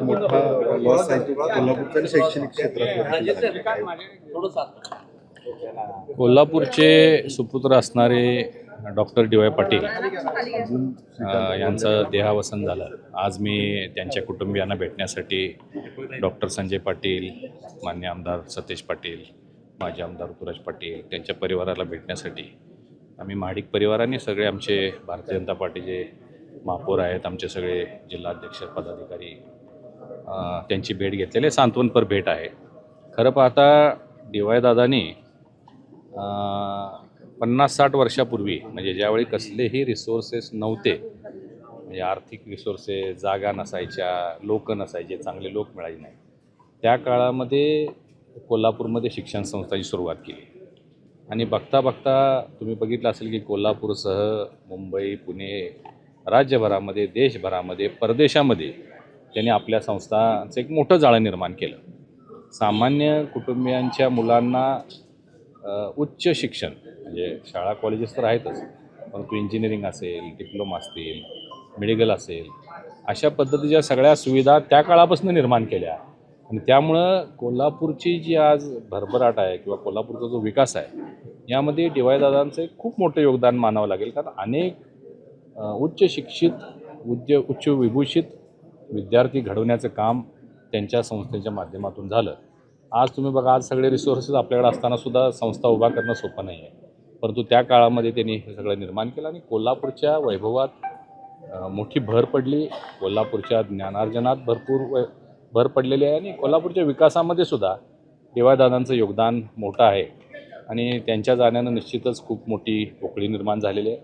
मोठा लॉस आहे तो कोल्हापूरच्या शैक्षणिक क्षेत्रात. कोल्हापूरचे सुपुत्र असणारे डॉक्टर डी.वाय. पाटील यांचं देहावसन झालं. आज मी त्यांच्या कुटुंबियांना भेटण्यासाठी डॉक्टर संजय पाटील, मान्य आमदार सतेज पाटील, माजी आमदार ऋतुराज पाटील त्यांच्या परिवाराला भेटण्यासाठी आम्ही महाडिक परिवाराने सगळे आमचे भारतीय जनता पार्टीचे महापौर आहेत, आमचे सगळे जिल्हाध्यक्ष पदाधिकारी त्यांची भेट घेतलेली सांत्वनपर भेट आहे. खरं पाहता डी.वाय. दादांनी 50-60 वर्षापूर्वी म्हणजे ज्यावेळी कसलेही रिसोर्सेस नव्हते, म्हणजे आर्थिक रिसोर्सेस, जागा नसायच्या, लोक नसायचे, चांगले लोक मिळायचे नाही, त्या काळामध्ये कोल्हापूरमध्ये शिक्षण संस्थांची सुरुवात केली. आणि बघता बघता तुम्ही बघितलं असेल की कोल्हापूरसह मुंबई, पुणे, राज्यभरामध्ये, देशभरामध्ये, परदेशामध्ये त्यांनी आपल्या संस्थांचं एक मोठं जाळं निर्माण केलं. सामान्य कुटुंबियांच्या मुलांना उच्च शिक्षण म्हणजे शाळा कॉलेजेस तर आहेतच, परंतु इंजिनिअरिंग असेल, डिप्लोमा असतील, मेडिकल असेल, अशा पद्धतीच्या सगळ्या सुविधा त्या काळापासून निर्माण केल्या. आणि त्यामुळं कोल्हापूरची जी आज भरभराट आहे किंवा कोल्हापूरचा जो विकास आहे यामध्ये डी.वाय. दादांचं एक खूप मोठं योगदान मानावं लागेल. कारण अनेक उच्च शिक्षित, उच्च विभूषित विद्यार्थी घडवण्याचं काम त्यांच्या संस्थेच्या माध्यमातून झालं. आज तुम्ही बघा, आज सगळे रिसोर्सेस आपल्याकडे असतानासुद्धा संस्था उभा करणं सोपं नाही आहे, परंतु त्या काळामध्ये त्यांनी हे सगळं निर्माण केलं आणि कोल्हापूरच्या वैभवात मोठी भर पडली. कोल्हापूरच्या ज्ञानार्जनात भरपूर भर पडलेली आहे आणि कोल्हापूरच्या विकासामध्ये सुद्धा डी.वाय. दादांचं योगदान मोठं आहे. आणि त्यांच्या जाण्यानं निश्चितच खूप मोठी पोकळी निर्माण झालेली आहे.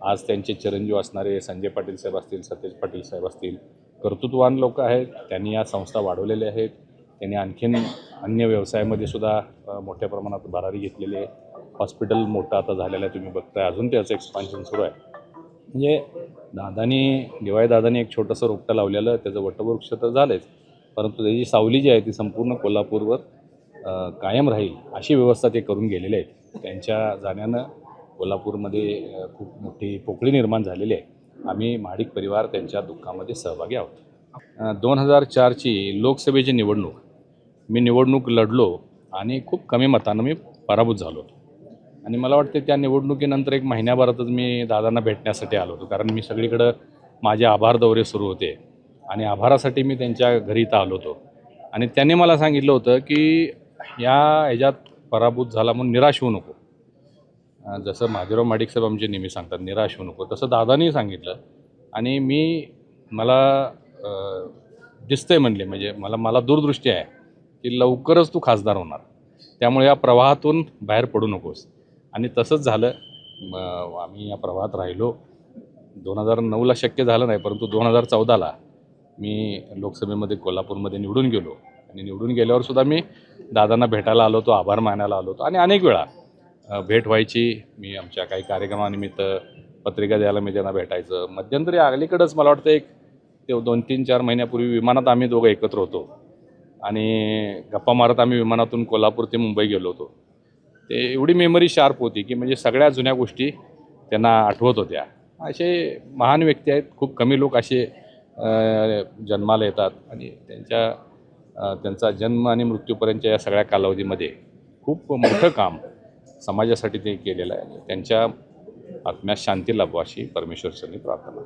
आज त्यांचे चिरंजीव असणारे संजय पाटील साहेब असतील, सतेज पाटील साहेब असतील, कर्तृत्ववान लोक आहेत. त्यांनी या संस्था वाढवलेल्या आहेत. त्यांनी आणखीन अन्य व्यवसायामध्ये सुद्धा मोठ्या प्रमाणात भरारी घेतलेली आहे. हॉस्पिटल मोठं आता झालेलं आहे, तुम्ही बघताय, अजून त्याचं एक्सपान्शन सुरू आहे. म्हणजे डी.वाय. दादांनी एक छोटंसं रोपटं लावलेलं, त्याचं वटवृक्ष तर झालंच, परंतु त्याची सावली जी आहे ती संपूर्ण कोल्हापूरवर कायम राहील अशी व्यवस्था ते करून गेलेले आहेत. त्यांच्या जाण्यानं कोल्हापूरमध्ये खूप मोठी पोकळी निर्माण झालेली आहे. आम्ही महाडिक परिवार त्यांच्या दुःखामध्ये सहभागी आहोत. 2004ची लोकसभेची निवडणूक मी लढलो आणि खूप कमी मतानं मी पराभूत झालो होतो. आणि मला वाटते त्या निवडणुकीनंतर एक महिन्याभरातच मी दादांना भेटण्यासाठी आलो होतो, कारण मी सगळीकडं माझे आभार दौरे सुरू होते आणि आभारासाठी मी त्यांच्या घरी इथं आलो होतो. आणि त्यांनी मला सांगितलं होतं की ह्याच्यात पराभूत झाला म्हणून निराश होऊ नको. जसं महादेवराव महाडिक साहेब आमचे नेहमी सांगतात निराश होऊ नको, तसं दादांनी सांगितलं. आणि मला दिसतंय म्हणले, म्हणजे मला दूरदृष्टी आहे की लवकरच तू खासदार होणार, त्यामुळे या प्रवाहातून बाहेर पडू नकोस. आणि तसंच झालं. आम्ही या प्रवाहात राहिलो. 2009ला शक्य झालं नाही, परंतु 2014ला मी लोकसभेमध्ये कोल्हापूरमध्ये निवडून गेलो. आणि निवडून गेल्यावर सुद्धा मी दादांना भेटायला आलो होतो, आभार मानायला आलो होतो. आणि अनेक वेळा भेट व्हायची. मी आमच्या काही कार्यक्रमानिमित्त पत्रिका द्यायला मी त्यांना भेटायचं. मध्यंतरी अलीकडंच मला वाटतं एक 2-3-4 महिन्यापूर्वी विमानात आम्ही दोघं एकत्र होतो आणि गप्पा मारत आम्ही विमानातून कोल्हापूर ते मुंबई गेलो होतो. ते एवढी मेमरी शार्प होती की म्हणजे सगळ्या जुन्या गोष्टी त्यांना आठवत होत्या. असे महान व्यक्ती आहेत. खूप कमी लोक असे जन्माला येतात आणि त्यांचा जन्म आणि मृत्यूपर्यंतच्या या सगळ्या कालावधीमध्ये खूप मोठं काम समाजासाठी ते केलेलं आहे. त्यांच्या आत्म्यास शांती लाभो अशी परमेश्वरचरणी प्रार्थना.